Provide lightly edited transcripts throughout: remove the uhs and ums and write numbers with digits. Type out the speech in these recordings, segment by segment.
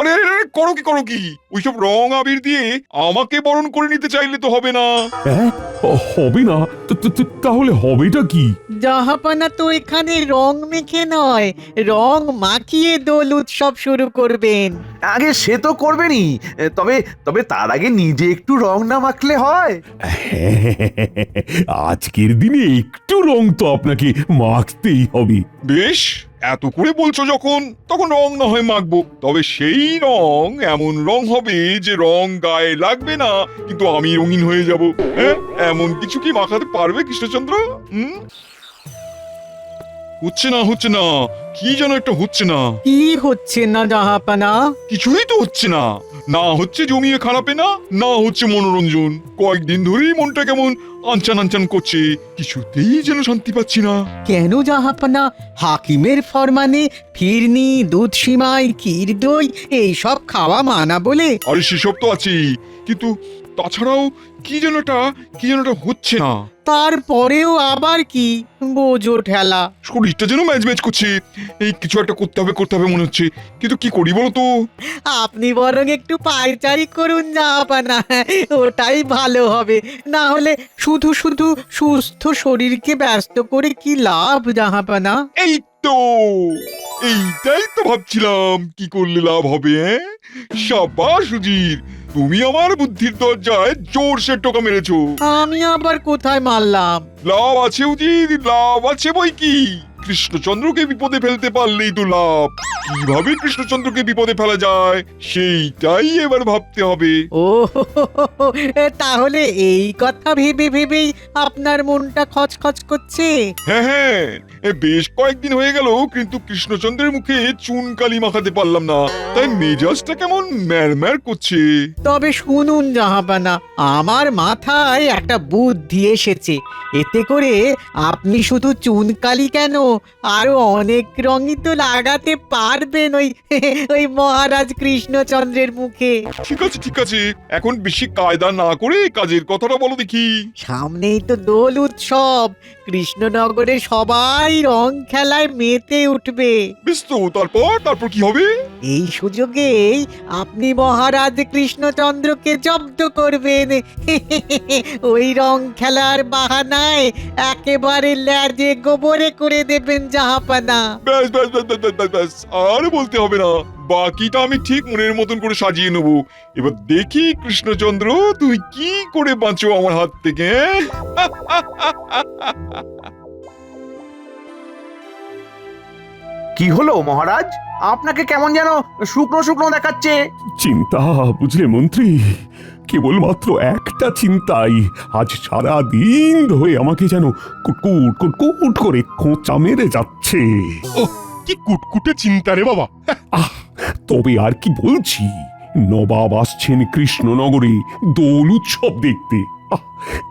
আরে আরে আরে, করো কি ওইসব রং আবির দিয়ে আমাকে বরণ করে নিতে চাইলে তো হবে না। হ্যাঁ, হবে না? তাহলে হবেটা কি? জাহাপানা তো এখানে রং মেখে নয়, রং মাখিয়ে দোল উৎসব শুরু করবেন। আগে সে তো করবেনই, তবে তবে তার আগে নিজে একটু রং না মাখলে হয়? আজকের দিনে একটু রং তো আপনাকে মাখতেই হবে। বেশ, এত করে বলছো যখন, তখন রং না হয় মাখবো। তবে সেই রং এমন রং হবে যে রং গায়ে লাগবে না, কিন্তু আমি রঙিন হয়ে যাব। হ্যাঁ, এমন কিছু কি মাখাতে পারবে কৃষ্ণচন্দ্র? হচ্ছে না, কি যেন একটা হচ্ছে না। কি হচ্ছে না জাহাপানা? কিছুই তো হচ্ছে না। না হচ্ছে জমিয়ে খারাপে না হচ্ছে মনোরঞ্জন। কয়েকদিন ধরেই মনটা কেমন আনচান আনচান করছে, কিছুতেই যেন শান্তি পাচ্ছি না। কেন জাহাপানা? হাকিমের ফরমানে ফিরনি, দুধ সিমাই, ক্ষীর দই এইসব খাওয়া মানা বলে? আরে সেসব তো আছেই, কিন্তু তাছাড়াও কি যেন একটা হচ্ছে না। তারপরেও আবার কি? বোঝো ঠেলা। শরীরটা যেন ম্যাচ করছে। এই কিছু একটা করতে হবে মনে হচ্ছে, কিন্তু কি করি বলো তো? আপনি বরং একটু পায়চারি করুন জাহাপানা, ওটাই ভালো হবে। না হলে শুধু শুধু সুস্থ শরীরকে ব্যস্ত করে কি লাভ জাহাপানা? এই তো, এইটাই তো ভাবছিলাম কি করলে লাভ হবে। সাবাস সুজির, তুমি আমার বুদ্ধির দরজায় জোরসে টোকা মেরেছো। আমি আবার কোথায় মারলাম? লাভ আছে উজির, লাভ আছে বই কি। কৃষ্ণচন্দ্রকে বিপদে ফেলতে পারলেই তো লাভ। কিভাবে কৃষ্ণচন্দ্রকে বিপদে ফেলা যায় সেইটাই এবার ভাবতে হবে। ও তাহলে এই কথা ভেবে ভেবেই আপনার মনটা খচখচ করছে? হ্যাঁ, বেশ কয়েকদিন হয়ে গেল, কিন্তু কৃষ্ণচন্দ্রের মুখে চুন কালি মাখাতে পারলাম না, তাই মেজাজটা কেমন ম্যারম্যার করছে। তবে শুনুন জাহাপানা, আমার মাথায় একটা বুদ্ধি এসেছে। এতে করে আপনি শুধু চুনকালি কেন, আরো অনেক রঙই তো লাগাতে পারবেন ওই মহারাজ কৃষ্ণচন্দ্রের মুখে। ঠিক আছে, এখন বেশি কায়দা না করে কাজের কথাটা বলো দেখি। সামনেই তো দোল উৎসব, কৃষ্ণনগরে সবাই রং খেলায় মেতে উঠবে। বেশ তো, তারপর কি হবে? এই সুযোগেই আপনি মহারাজ কৃষ্ণচন্দ্রকে জব্দ করবেন। ওই রং খেলার বাহানায় একেবারে ল্যাজে গোবরে করে দেবেন জাহাপানা। ব্যাস, আর বলতে হবে না। বাকিটা আমি ঠিক মনের মতন করে সাজিয়ে নেব। এবার দেখি কৃষ্ণচন্দ্র তুই কি করে বাঁচো আমার হাত থেকে। কি হলো মহারাজ, আপনাকে কেমন যেন শুকনো শুকনো দেখাচ্ছে? চিন্তা, বুঝলে মন্ত্রী, কেবলমাত্র একটা চিন্তাই আজ সারা দিন ধরে আমাকে যেন কুটকুট কুটকুট করে খোঁচা মেরে যাচ্ছে। কি কুটকুটে চিন্তা রে বাবা। তবে আর কি বলছি, নবাব আসছেন কৃষ্ণনগরে দোল উৎসব দেখতে।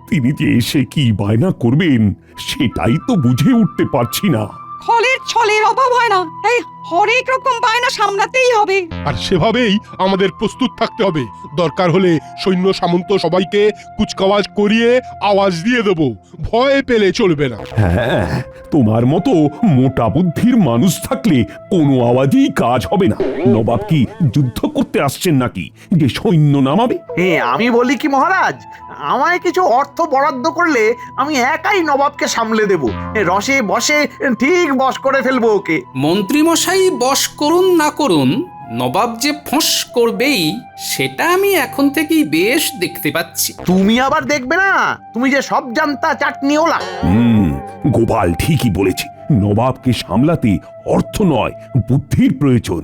তিনি যে এসে কি বায়না করবেন সেটাই তো বুঝে উঠতে পারছি না। ফলের ছলের অভাব হয় না, এই হরেক রকম বায়না সামলাতেই হবে। আর সেভাবেই আমাদের প্রস্তুত থাকতে হবে। দরকার হলে সৈন্য সামন্ত সবাইকে কুচকাওয়াজ করিয়ে আওয়াজ দিয়ে দেব, ভয় পেলে চলবে না। হ্যাঁ, তোমার মতো মোটা বুদ্ধির মানুষ থাকলে কোনো আওয়াজেই কাজ হবে না। নবাব কি যুদ্ধ করতে আসছেন নাকি যে সৈন্য নামাবে? আমি বলি কি মহারাজ, আমায় কিছু অর্থ বরাদ্দ করলে আমি একাই নবাবকে সামলে দেব। রসে বসে ঠিক বশ করে ফেলবো ওকে। মন্ত্রীমশাই বশ করুন না করুন, নবাব যে ফোঁস করবেই সেটা আমি এখন থেকেই বেশ দেখতে পাচ্ছি। তুমি আবার দেখবে না, তুমি যে সব জানতা চাটনিওলা। গোপাল ঠিকই বলেছে, নবাবকে সামলাতে অর্থ নয় বুদ্ধির প্রয়োজন।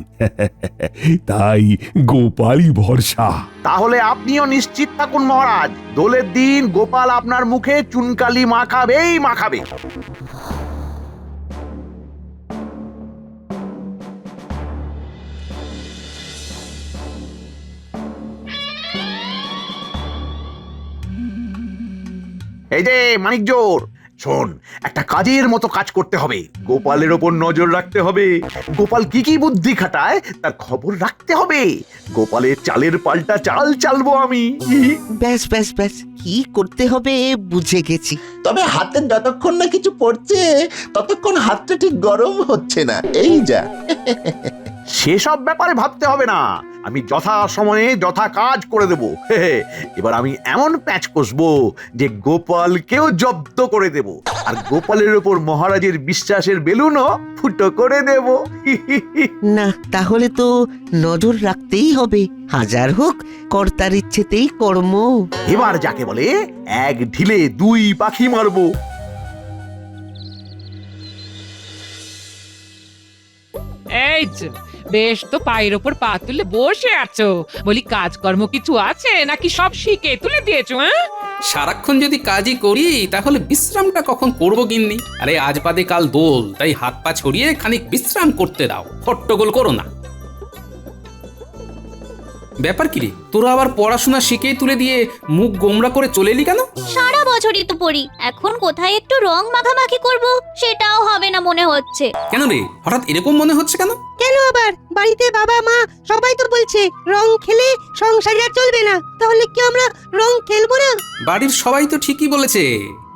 তাই গোপালই ভরসা। তাহলে আপনিও নিশ্চিত থাকুন মহারাজ, দোলের দিন গোপাল আপনার মুখে চুনকালি মাখাবে। এই যে মানিক জোর, শোন, একটা কাজের মতো কাজ করতে হবে। গোপালের ওপর নজর রাখতে হবে, গোপাল কি কি বুদ্ধি খাটায় তার খবর রাখতে হবে। গোপালের চালের পাল্টা চাল চালবো আমি। ব্যাস ব্যাস ব্যাস, কি করতে হবে বুঝে গেছি। তবে হাতে যতক্ষণ না কিছু পড়ছে ততক্ষণ হাতটা ঠিক গরম হচ্ছে না, এই যা। সেসব ব্যাপারে ভাবতে হবে না, আমি যথা সময়ে যথা কাজ করে দেব। এবার আমি এমন প্যাচ কষবো যে গোপালকেও জব্দ করে দেব, আর গোপালের ওপর মহারাজের বিশ্বাসের বেলুনও ফুটো করে দেব। না, তাহলে তো নজর রাখতেই হবে। হাজার হোক কর্তার ইচ্ছেতেই কর্ম। এবার যাকে বলে এক ঢিলে দুই পাখি মারবো। এই যে, বেশ তো পায়ের ওপর পা তুলে বসে আছো। বলি কাজকর্ম কিছু আছে নাকি সব শিখে তুলে দিয়েছো? হ্যাঁ, সারাক্ষণ যদি কাজই করি তাহলে বিশ্রামটা কখন করবো গিন্নি? আরে আজ বাদে কাল দোল, তাই হাত পা ছড়িয়ে খানিক বিশ্রাম করতে দাও, হট্টগোল করো না। ব্যাপার কি রে, তোরা আবার পড়াশোনা শিখেই তুলে দিয়ে মুখ গোমরা করে চলে এলি কেন? সারা বছরই তো পড়ি, এখন কোথায় একটু রং মাখামাখি করব সেটাও হবে না মনে হচ্ছে। কেন রে, হঠাৎ এরকম মনে হচ্ছে কেন? কেন আবার? বাড়িতে বাবা মা সবাই তো বলছে রং খেলে সংসার আর চলবে না, তাহলে কি আমরা রং খেলবো না? বাড়ির সবাই তো ঠিকই বলেছে,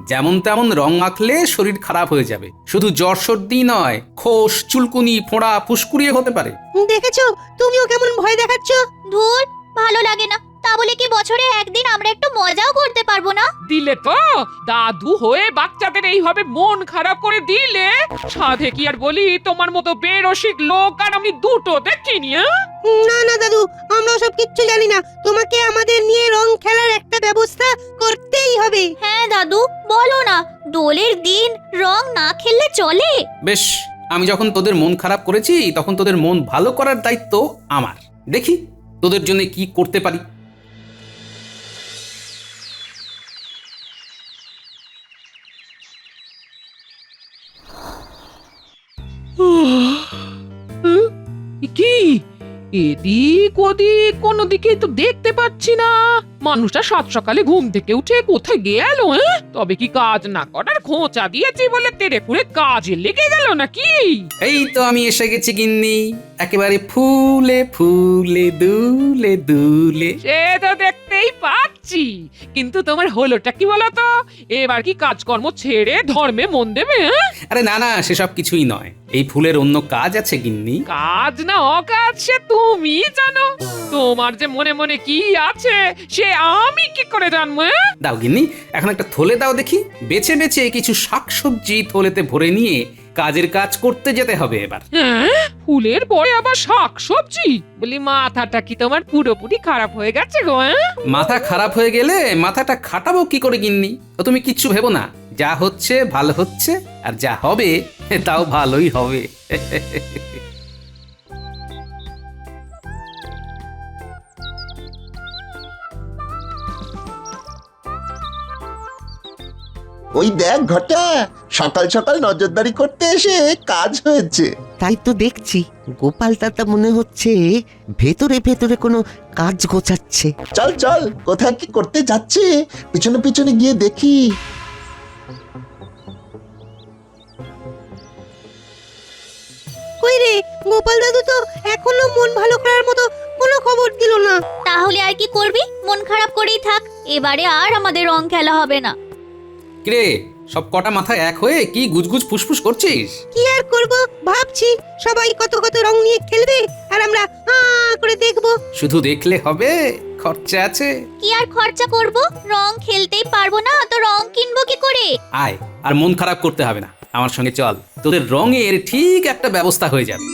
যেমন তেমন রং মাখলে শরীর খারাপ হয়ে যাবে। শুধু জ্বর সর্দি নয়, খোস চুলকুনি ফোঁড়া ফুসকুড়িয়ে হতে পারে। দেখেছো, তুমিও কেমন ভয় দেখাচ্ছ। ধুর, ভালো লাগে না। তা বলে কি বছরে একদিন আমরা একটু মজাও করতে পারবো না? দিলে তো দাদু হয়ে বাচ্চাদের এইভাবে মন খারাপ করে দিলে। সাধে কি আর বলি, তোমার মতো বেরসিক লোক আর আমি দুটো দেখিনি। না না দাদু, আমরা সব কিচ্ছু জানি না। তোমাকে আমাদের নিয়ে রং খেলার একটা ব্যবস্থা করতেই হবে। হ্যাঁ দাদু, বলো না, দোলের দিন রং না খেললে চলে? বেশ, আমি যখন তোদের মন খারাপ করেছি তখন তোদের মন ভালো করার দায়িত্ব আমার। দেখি তোদের জন্য কি করতে পারি। কি এদিক ওদিক কোনো দিকে তো দেখতে পাচ্ছি না। মানুষটা সাত সকালে ঘুম থেকে উঠে কোথায় গেল? তবে কি কাজ না করার খোঁচা দিয়েছি বলে তেড়ে ফুড়ে কাজে লেগে গেল নাকি? এই তো আমি এসে গেছি গিন্নি, একেবারে ফুলে ফুলে দুলে দুলে। সে তো দেখতেই পাচ্ছি, কিন্তু তোমার হলোটা কি বলতো? এবার কি কাজকর্ম ছেড়ে ধর্মে মন দেবে? আরে না না, সেসব কিছুই নয়। এই ফুলের অন্য কাজ আছে গিন্নি। কাজ না অকাজ সে তুমি জানো। তোমার যে মনে মনে কি আছে সে আমি কি করে জানবো? দাও গিন্নি, এখন একটা থলে দাও দেখি। বেছে বেছে কিছু শাকসবজি থলেতে ভরে নিয়ে কাজের কাজ করতে যেতে হবে এবার। ফুলের পরে আবার শাকসবজি? বলি মাথাটা কি তোমার পুরোপুরি খারাপ হয়ে গেছে গো? মাথা খারাপ হয়ে গেলে মাথাটা খাটাবো কি করে গিন্নি? তো তুমি কিচ্ছু ভেবো না, যা হচ্ছে ভালো হচ্ছে, আর যা হবে তাও ভালোই হবে। ওই দেখ ঘটা, সকাল সকাল নজরদারি করতে এসে কাজ হয়েছে। তাই তো দেখছি, গোপাল দাদা মনে হচ্ছে ভেতরে ভেতরে কোনো কাজ গোছাচ্ছে। চল চল, কোথায় কি করতে যাচ্ছে পিছনে পিছনে গিয়ে দেখি। কই রে, গোপাল দাদু তো এখনো মন ভালো করার মতো কোনো খবর দিল না। তাহলে আর কি করবি? মন খারাপ করেই থাক, এবারে আর আমাদের রং খেলা হবে না। কিরে, সব কটা মাথা এক হয়ে কি গুজগুজ ফুসফুস করছিস? কি আর করব, ভাবছি সবাই কত কত রং নিয়ে খেলবে আর আমরা করে দেখব। শুধু দেখলে হবে, খরচা আছে। কি আর খরচা করব? রং খেলতেই পারবো না তো রং কিনবো কি করে? আয়, আর মন খারাপ করতে হবে না, আমার সঙ্গে চল, তোদের রঙের ঠিক একটা ব্যবস্থা হয়ে যাবে।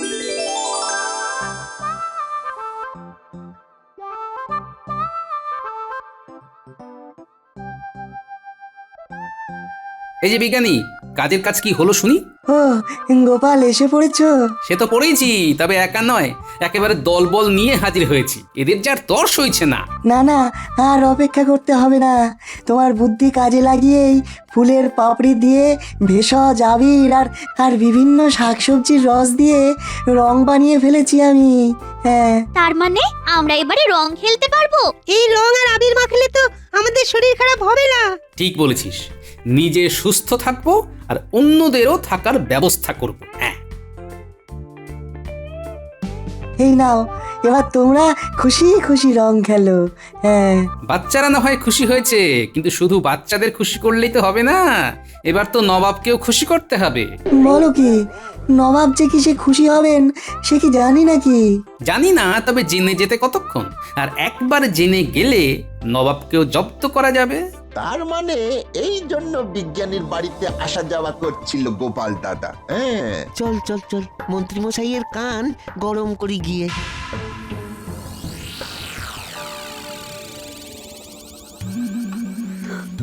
এই যে বিজ্ঞানী, কাজের কাজ কি হলো শুনি? ও গোপাল, এসে পড়েছো? সে তো পড়েইছি, তবে একা নয়, একেবারে দলবল নিয়ে হাজির হয়েছি। এদের যার তর্স হইছে না। না না, আর অপেক্ষা করতে হবে না। তোমার বুদ্ধি কাজে লাগিয়েই ফুলের পাপড়ি দিয়ে ভেষজ আবির আর বিভিন্ন শাকসবজির রস দিয়ে রং বানিয়ে ফেলেছি আমি। হ্যাঁ, তার মানে আমরা এবারে রং খেলতে পারবো? এই রং আর আবির মাখলে তো আমাদের শরীর খারাপ হবে না। ঠিক বলেছিস, নিজে সুস্থ থাকবো আর অন্যদেরও থাকার ব্যবস্থা করব। হ্যাঁ, এই নাও, এবার তোমরা খুশি খুশি রং খেলো। হ্যাঁ, বাচ্চারা না হয় খুশি হয়েছে, কিন্তু শুধু বাচ্চাদের খুশি করলেই তো হবে না, এবার তো নবাবকেও খুশি করতে হবে। বলো কি? নবাব যে কি সে খুশি হবেন সে কি জানি নাকি? জানি না, তবে জেনে যেতে কতক্ষণ? আর একবার জেনে গেলে নবাবকেও জব্দ করা যাবে। তার মানে এই জন্য বিজ্ঞানীর বাড়িতে আসা যাওয়া করছিল গোপাল দাদা। হ্যাঁ, চল চল চল, মন্ত্রীমশাইয়ের কান গরম করি গিয়ে।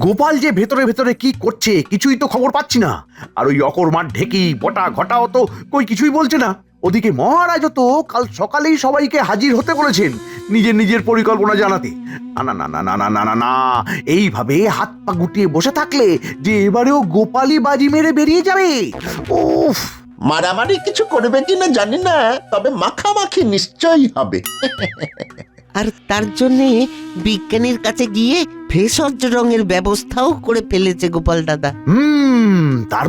গোপাল যে ভেতরে ভেতরে কি করছে কিছুই তো খবর পাচ্ছি না। আর ওই অকর্মার ঢেকি বটা ঘটাও তো কই কিছুই বলছে না। ওদিকে মহারাজও তো কাল সকালেই সবাইকে হাজির হতে বলেছেন নিজের নিজের পরিকল্পনা জানাতে। না না না না না না না না, এইভাবে হাত পা গুটিয়ে বসে থাকলে যে এবারেও গোপালই বাজি মেরে বেরিয়ে যাবে। উফ, মারামারি কিছু করবে কিনা জানি না, তবে মাখামাখি নিশ্চয়ই হবে। আর তার জন্যে বিজ্ঞানীর কাছে গিয়ে ভেষজ রঙের ব্যবস্থাও করে ফেলেছে গোপাল দাদা। তার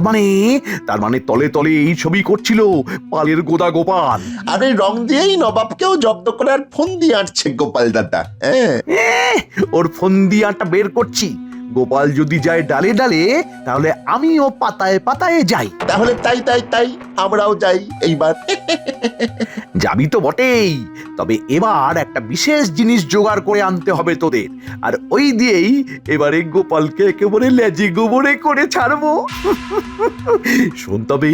মানে তলে তলে এই ছবি করছিল পালের গোদা গোপাল। আর এই রং দিয়েই নবাবকেও জব্দ করার ফোন দিয়ে আনছে গোপাল দাদা। হ্যাঁ, ওর ফন্দিয়াটা বের করছি। গোপাল যদি যায় ডালে ডালে, তাহলে আমিও পাতায় পাতায় যাই। তাহলে তাই তাই তাই আমরাও যাই এইবার। যাবি তো বটেই, তবে এবার একটা বিশেষ জিনিস জোগাড় করে আনতে হবে তোদের। আর ওই দিয়েই এবারে গোপালকে একেবারে লেজি গোবরে করে ছাড়বো। শোন তবে।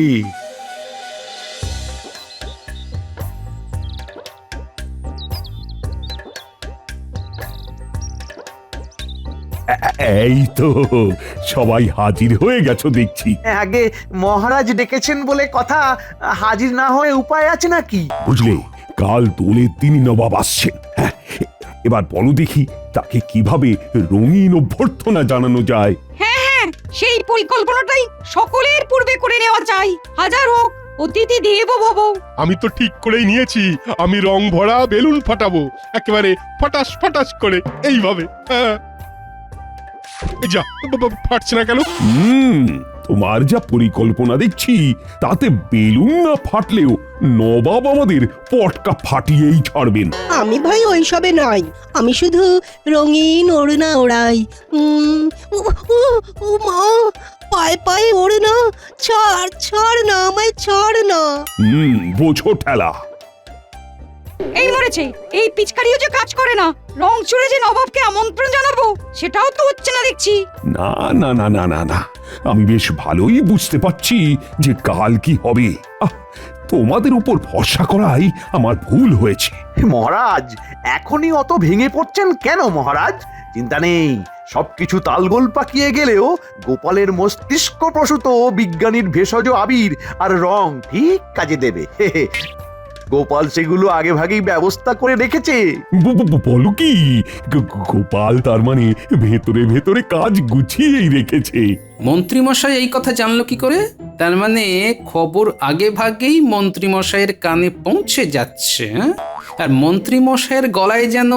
এই তো সবাই হাজির হয়ে গেছো দেখছি। আগে মহারাজ ডেকেছেন বলে কথা, হাজির না হয়ে উপায় আছে নাকি? বুঝলে, কাল দোলের দিনই নবাব আসছেন। হ্যাঁ, এবার বলো দেখি তাকে কিভাবে রঙিন অভ্যর্থনা জানানো যায়। হ্যাঁ হ্যাঁ, সেই পরিকল্পনাটাই সকলের পূর্বে করে নেওয়া চাই। হাজার হোক অতিথি দেবো ভব। আমি তো ঠিক করেই নিয়েছি, আমি রং ভরা বেলুন ফাটাবো একেবারে ফটাস ফটাস করে এইভাবে। হ্যাঁ, এই যা ফাটছে না কেন? তোমার যা পরিকল্পনা দেখছি তাতে বেলুন না ফাটলেও নবাব আমাদের পটকা ফাটিয়েই ছাড়বেন। আমি ভাই ওইসবে নাই, আমি শুধু রঙিন ওড়না ওড়াই। মা, পায়ে পায়ে ওড়না, ছাড় ছাড় না আমায়, ছাড় না। বোঝো ঠেলা। এই মরেছে, এই পিচকারিও যে কাজ করে না। রং চুড়ে যে নবাবকে আমন্ত্রণ জানাবো সেটাও তো হচ্ছে না দেখছি। না না না না না না, আমি বেশ ভালোই বুঝতে পারছি যে কাল কি হবে। তোমাদের উপর ভরসা করাই আমার ভুল হয়েছে। মহারাজ, এখনই অত ভেঙে পড়ছেন কেন মহারাজ? চিন্তা নেই, সবকিছু তালগোল পাকিয়ে গেলেও গোপালের মস্তিষ্ক প্রসূত বিজ্ঞানীর ভেষজ আবির আর রং ঠিক কাজে দেবে। গোপাল সেগুলো আগে ভাগেই ব্যবস্থা করে রেখেছে। বলো কি, গোপাল তার মানে ভেতরে ভেতরে কাজ গুছিয়েই রেখেছে? মন্ত্রীমশাই এই কথা জানলো কি করে? তার মানে খবর আগে ভাগেই মন্ত্রীমশাইয়ের কানে পৌঁছে যাচ্ছে। আর মন্ত্রীমশাইয়ের গলায় যেন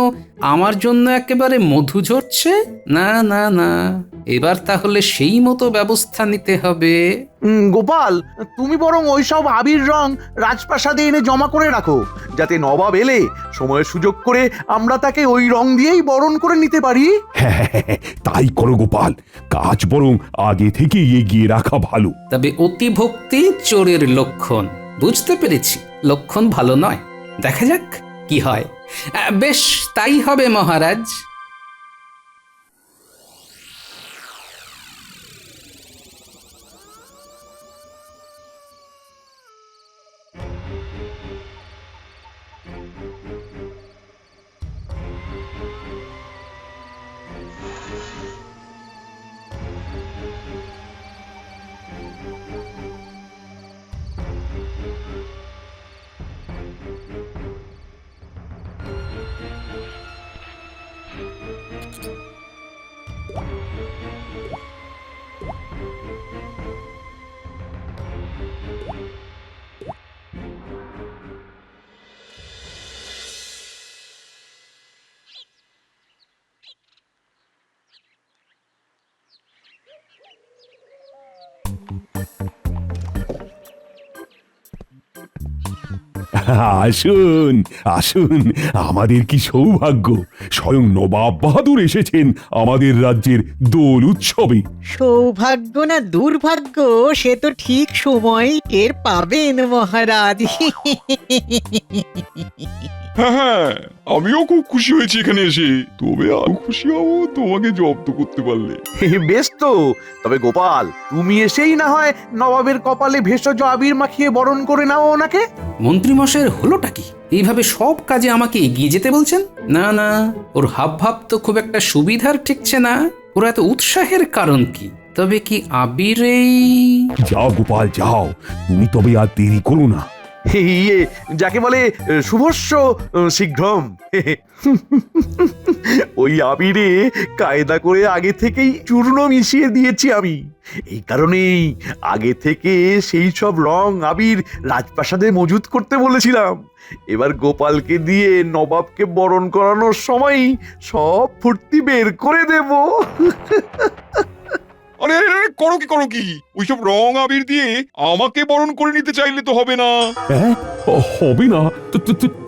আমার জন্য একেবারে মধু ঝরছে। না না না, এবার তাহলে সেই মতো ব্যবস্থা নিতে হবে। গোপাল, তুমি বরং ওইসব আবির রং রাজপ্রাসাদে এনে জমা করে রাখো, যাতে নবাব এলে সময় সুযোগ করে আমরা তাকে ওই রং দিয়েই বরণ করে নিতে পারি। হ্যাঁ, তাই করো গোপাল, কাজ বরং আগে থেকে এগিয়ে রাখা ভালো। তবে অতি ভক্তি চোরের লক্ষণ। বুঝতে পেরেছি, লক্ষণ ভালো নয়। দেখা যাক কি হয়। বেশ, তাই হবে মহারাজ। আসুন আসুন, আমাদের কি সৌভাগ্য, স্বয়ং নবাব বাহাদুর এসেছেন আমাদের রাজ্যের দোল উৎসবে। সৌভাগ্য না দুর্ভাগ্য সে তো ঠিক সময় টের পাবেন মহারাজ। হ্যাঁ, আমিও খুব খুশি হয়েছি এখানে এসে, তবে আরো খুশি হবো তোমাকে জব্দ করতে পারলে। বেশ তো, তবে গোপাল তুমি এসেই না হয় নবাবের কপালে ভেষজ আবির মাখিয়ে বরণ করে নাও ওনাকে। মন্ত্রীমশাইয়ের হলোটা কি? এইভাবে সব কাজে আমাকে এগিয়ে যেতে বলছেন? না না, ওর হাব ভাব তো খুব একটা সুবিধার ঠেকছে না। ওর এত উৎসাহের কারণ কি? তবে কি আবিরেই? যাও গোপাল যাও, তুমি তবে আর দেরি করো না। ইয়ে যাকে বলে শুভস্য শীঘ্রম। ওই আবিরে কায়দা করে আগে থেকেই চূর্ণ মিশিয়ে দিয়েছি আমি। এই কারণেই আগে থেকে সেই সব রং আবির রাজপ্রাসাদে মজুত করতে বলেছিলাম। এবার গোপালকে দিয়ে নবাবকে বরণ করানোর সময় সব ফুর্তি বের করে দেব। আরে আরে আরে, করো কি ওইসব রং আবির দিয়ে আমাকে বরণ করে নিতে চাইলে তো হবে না। হ্যাঁ, হবে না?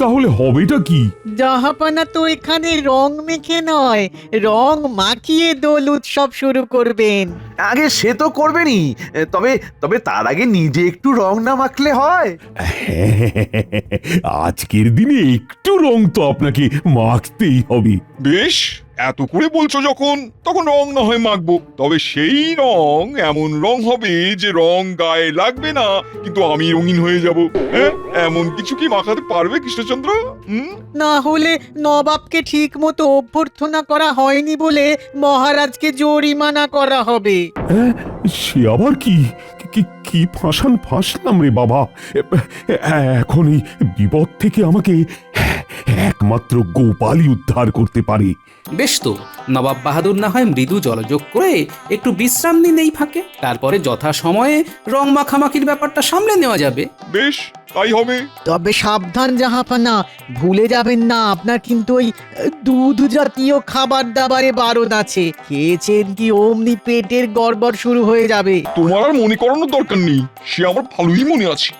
তাহলে হবেটা কি? জাহাপানা তো এখানে রং মেখে নয়, রং মাখিয়ে দোল উৎসব শুরু করবেন। আগে সে তো করবেনই, তবে তবে তার আগে নিজে একটু রং না মাখলে হয়? আজকের দিনে একটু রং তো আপনাকে মাখতেই হবে। বেশ, এত করে বলছো যখন, তখন রং না হয় মাখবো, তবে সেই রং এমন রং হবে যে রং গায়ে লাগবে না, কিন্তু আমি রঙিন হয়ে যাব। হ্যাঁ, এমন কিছু কি মাখাতে পারবে কৃষ্ণচন্দ্র? না হলে নবাবকে ঠিক মতো অভ্যর্থনা করা হয়নি বলে মহারাজকে জরিমানা করা হবে। হ্যাঁ, সে আবার কি কি ফাঁসলাম রে বাবা। এখন এই বিপদ থেকে আমাকে একমাত্র গোপালই উদ্ধার করতে পারে। বেশ তো, নবাব বাহাদুর না হয় মৃদু জলযোগ করে একটু বিশ্রাম নিন এই ফাঁকে, তারপরে যথা সময়ে রং মাখামাখির ব্যাপারটা সামলে নেওয়া যাবে। বেশ, তাই হবে। তবে সাবধান জাহাপানা, ভুলে যাবেন না আপনার কিন্তু ওই দুধ জাতীয় খাবার দাবারে বারণ আছে। খেয়েছেন কি অমনি পেটের গড়বড় শুরু হয়ে যাবে। তোমার আর মনে করানোর দরকার নেই, সে আমার ভালোই মনে আছে।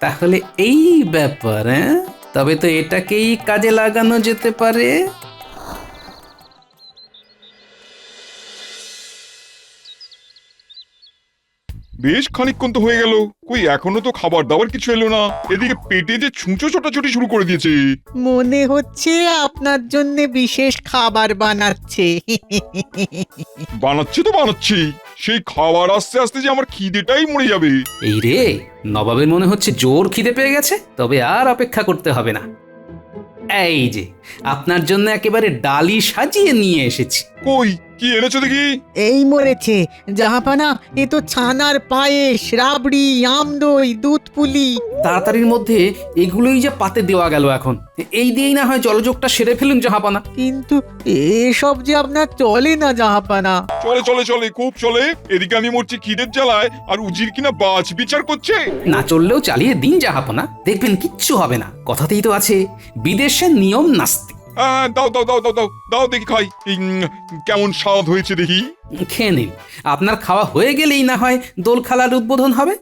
তাহলে এই ব্যাপার, হ্যাঁ? তবে তো এটাকেই কাজে লাগানো যেতে পারে। বেশ খানিকক্ষণ তো হয়ে গেল, কই এখনো তো খাবার দাবার কিছু এলো না। এদিকে পেটে যে ছুঁচো ছোটাছুটি শুরু করে দিয়েছে। মনে হচ্ছে আপনার জন্য বিশেষ খাবার বানাচ্ছে। বানাচ্ছে তো বানাচ্ছি, সেই খাবার আস্তে আস্তে যে আমার খিদেটাই মরে যাবে। এই রে, নবাবের মনে হচ্ছে জোর খিদে পেয়ে গেছে, তবে আর অপেক্ষা করতে হবে না। এই যে আপনার জন্য একেবারে ডালি সাজিয়ে নিয়ে এসেছি। কই কি এনেছো দেখি? এই মরেছে জাহাপানা, এ তো ছানার পায়েস, রাবড়ি, আমদই, দুধ পুলি। তাড়াতাড়ির মধ্যে এগুলোই যে পাতে দেওয়া গেল এখন। এই দিয়েই না হয় জলযোগটা সেরে ফেলুন জাহাপানা। কিন্তু এসব যে আপনার চলে না জাহাপানা। চলে চলে চলে, খুব চলে। এদিকে আমি মরছি খিদের জ্বালায়, আর উজির কিনা বাজ বিচার করছে। না চললেও চালিয়ে দিন জাহাপানা, দেখবেন কিচ্ছু হবে না। কথাতেই তো আছে, বিদেশের নিয়ম নাস্তি। দাও দাও দাও দাও দাও দাও দেখি খাই। কেমন স্বাদ হয়েছে দেখি। খেয়ে নিন, আপনার খাওয়া হয়ে গেলেই না হয় দোল খেলার উদ্বোধন হবে।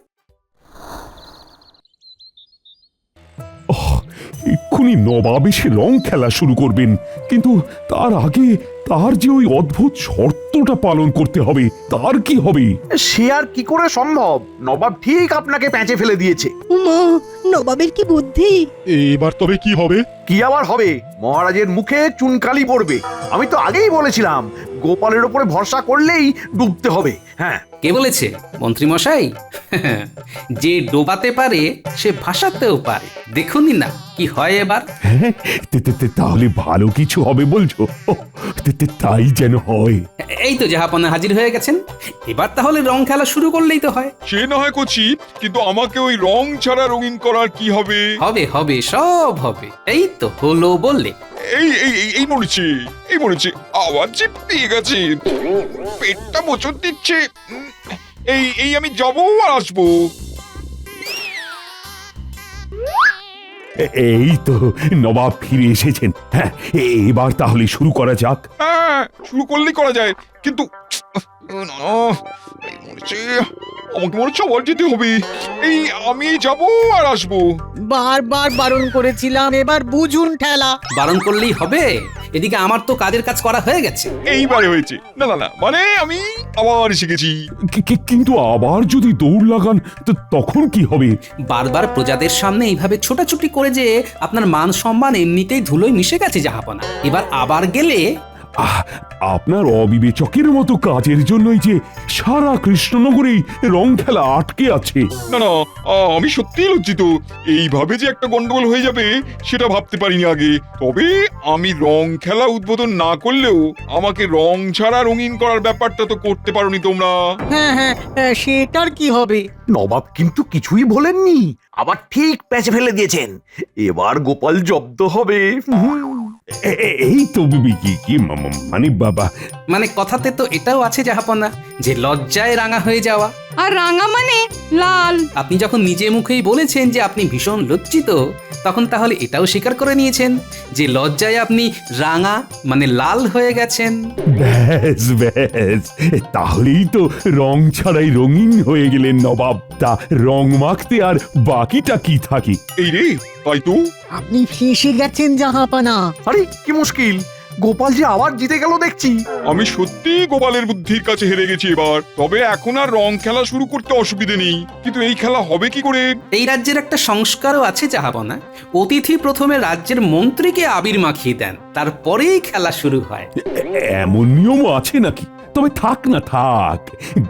এক্ষুনি নবাব এসে রং খেলা শুরু করবেন, কিন্তু তার আগে তার যে ওই অদ্ভুত শর্তটা পালন করতে হবে, তার কি হবে? সে আর কি করে সম্ভব? নবাব ঠিক আপনাকে প্যাঁচে ফেলে দিয়েছে। মা, নবাবের কি বুদ্ধি! এবার তবে কি হবে? কি আবার হবে? মহারাজের মুখে চুনকালি পড়বে। আমি তো আগেই বলেছিলাম, গোপালের ওপরে ভরসা করলেই ডুবতে হবে। হ্যাঁ, কে বলেছে? মন্ত্রী মশাই। যে ডোবাতে পারে সে ভাসাতেও পারে, দেখুনই না কি হয় এবার। হ্যাঁ, তাহলে ভালো কিছু হবে বলছো? তাই যেন হয়। এই তো জাহাপানা হাজির হয়ে গেছেন, এবার তাহলে রং খেলা শুরু করলেই তো হয়। সে না হয় করছি, কিন্তু আমাকে ওই রং ছাড়া রঙিন করার কি হবে? হবে হবে, সব হবে। এই তো হলো বললে। এই এই এই মরেছে, এই মরেছে, আবার যে পেয়ে গেছে, পেটটা মোচড় দিচ্ছে। এই এই আমি যাবো আর আসবো। এই তো নবাব ফিরে এসেছেন। হ্যাঁ, এবার তাহলে শুরু করা যাক। হ্যাঁ, শুরু করলেই করা যায়, কিন্তু না, এই মরেছে, আমাকে মনে হচ্ছে আবার যেতে হবে। এই আমি যাব আর আসবো। বারবার বারণ করেছিলাম, এবার বুঝুন ঠেলা। বারণ করলেই হবে? এদিকে আমার তো কাজের কাজ করা হয়ে গেছে। এইবারে হয়েছে। না না না, মানে আমি আবার শিখেছি। কিন্তু আবার যদি দৌড় লাগান তখন কি হবে? বারবার প্রজাদের সামনে এইভাবে ছোটাছুটি করে যে আপনার মান সম্মান এমনিতেই ধুলোয় মিশে গেছে জাহাপনা। এবার আবার গেলে আপনার অবিবেচকের মতো কাজের জন্যই যে সারা কৃষ্ণনগরেই রং খেলা আটকে আছে। না না, আমি সত্যিই লজ্জিত। এইভাবে যে একটা গন্ডগোল হয়ে যাবে সেটা ভাবতে পারিনি আগে। তবে আমি রং খেলা উদ্বোধন না করলেও আমাকে রং ছাড়া রঙিন করার ব্যাপারটা তো করতে পারোনি তোমরা। হ্যাঁ হ্যাঁ, সেটার কি হবে? নবাব কিন্তু কিছুই বলেননি, আবার ঠিক প্যাচে ফেলে দিয়েছেন। এবার গোপাল জব্দ হবে। এই তো কি মানে বাবা, মানে কথাতে তো এটাও আছে জাহাপনা যে লজ্জায় রাঙা হয়ে যাওয়া। আর রাঙা মানে লাল। আপনি যখন নিজে মুখেই বলেছেন যে আপনি ভীষণ লজ্জিত, তখন তাহলে এটাও স্বীকার করে নিয়েছেন যে লজ্জায় আপনি রাঙা মানে লাল হয়ে গেছেন। ব্যাস ব্যাস, তাহলেই তো রং ছাড়াই রঙিন হয়ে গেলেন নবাব। তা রং মাখতে আর বাকিটা কি থাকে? এই রে, তাই তো। আপনি ফেঁসে গেছেন জাহাপানা। আরে কি মুশকিল, গোপাল যে আবার জিতে গেল দেখছি। আমি সত্যি গোপালের বুদ্ধির কাছে হেরে গেছি এবার। তবে এখন আর রং খেলা শুরু করতে অসুবিধে নেই, কিন্তু এই খেলা হবে কি করে? এই রাজ্যের একটা সংস্কারও আছে জাহাপনা। অতিথি প্রথমে রাজ্যের মন্ত্রীকে আবির মাখিয়ে দেন, তারপরেই খেলা শুরু হয়। এমন নিয়ম আছে নাকি? তবে থাক না থাক,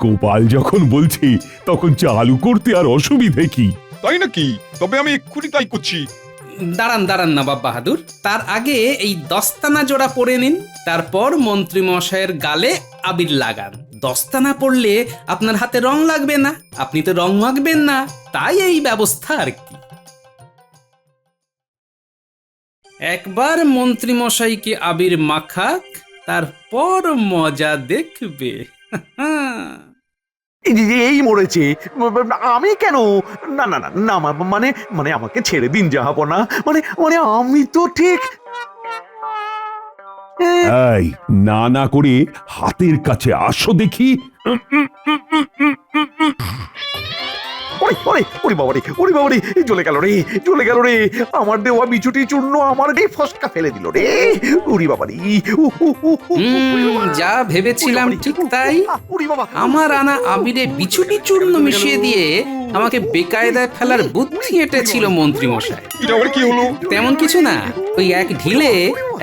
গোপাল যখন বলছে তখন চালু করতে আর অসুবিধে কি? তাই নাকি? তবে আমি এক্ষুনি তাই করছি। দাঁড়ান দাঁড়ান নবাব বাহাদুর, তার আগে এই দস্তানা জোড়া পরে নিন, তারপর মন্ত্রী মশাইয়ের গালে আবির লাগান। দস্তানা পড়লে আপনার হাতে রং লাগবে না, আপনি তো রং মাখবেন না, তাই এই ব্যবস্থা আর কি। একবার মন্ত্রী মশাইকে আবির মাখাক, তারপর মজা দেখবে। এই মরেছে, আমি কেন? না না না না, মানে মানে আমাকে ছেড়ে দিন জাহাপনা। মানে মানে আমি তো ঠিক। এই না না করে হাতের কাছে আসো দেখি। ওরে ওরে ওরে বাবারে, ওরে বাবারে, জ্বলে গেল রে, জ্বলে গেল রে। আমার দেওয়া বিছুটি চূর্ণ আমার রে ফসকা ফেলে দিল রে। ওরে বাবারে, যা ভেবেছিলাম ঠিক তাই। আমার আনা আবিরে বিছুটি চূর্ণ মিশিয়ে দিয়ে আমাকে বেকায়দায় ফেলার বুদ্ধি এঁটেছিল মন্ত্রী মশাই। এটা আবার কি হলো? তেমন কিছু না, ওই এক ঢিলে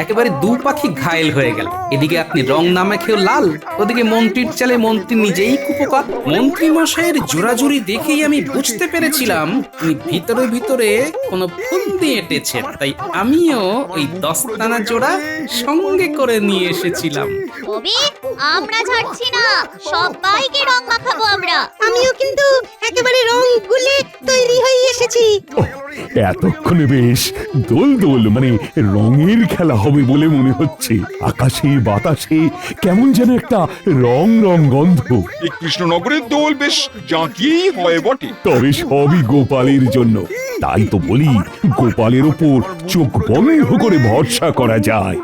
একেবারে দু পাখি ঘায়েল হয়ে গেল। এদিকে আপনি রং না মেখেও লাল, ওদিকে মন্ত্রীর চালে মন্ত্রী নিজেই কুপোকাত। মন্ত্রী মশাইয়ের জোরাজুরি দেখেই আমি বুঝতে পেরেছিলাম উনি ভিতরে ভিতরে কোনো ফন্দি এঁটেছেন, তাই আমিও ওই দস্তানা জোড়া সঙ্গে করে নিয়ে এসেছিলাম। তবে আমরা ছাড়ছি না, সবাইকে রং মাখাবো আমরা। আমিও কিন্তু একেবারে রং গুলে তৈরি হয়ে এসেছি। এতক্ষণে বেশ দোল দোল মানে রঙের খেলা হবে বলে মনে হচ্ছে। আকাশে বাতাসে কেমন যেন একটা রং রং গন্ধ। এই কৃষ্ণনগরের দোল বেশ জাঁকিয়েই হয় বটে। তবে সবই গোপালের জন্য। তাই তো বলি, গোপালের ওপর চোখ বন্ধ করে ভরসা করা যায়।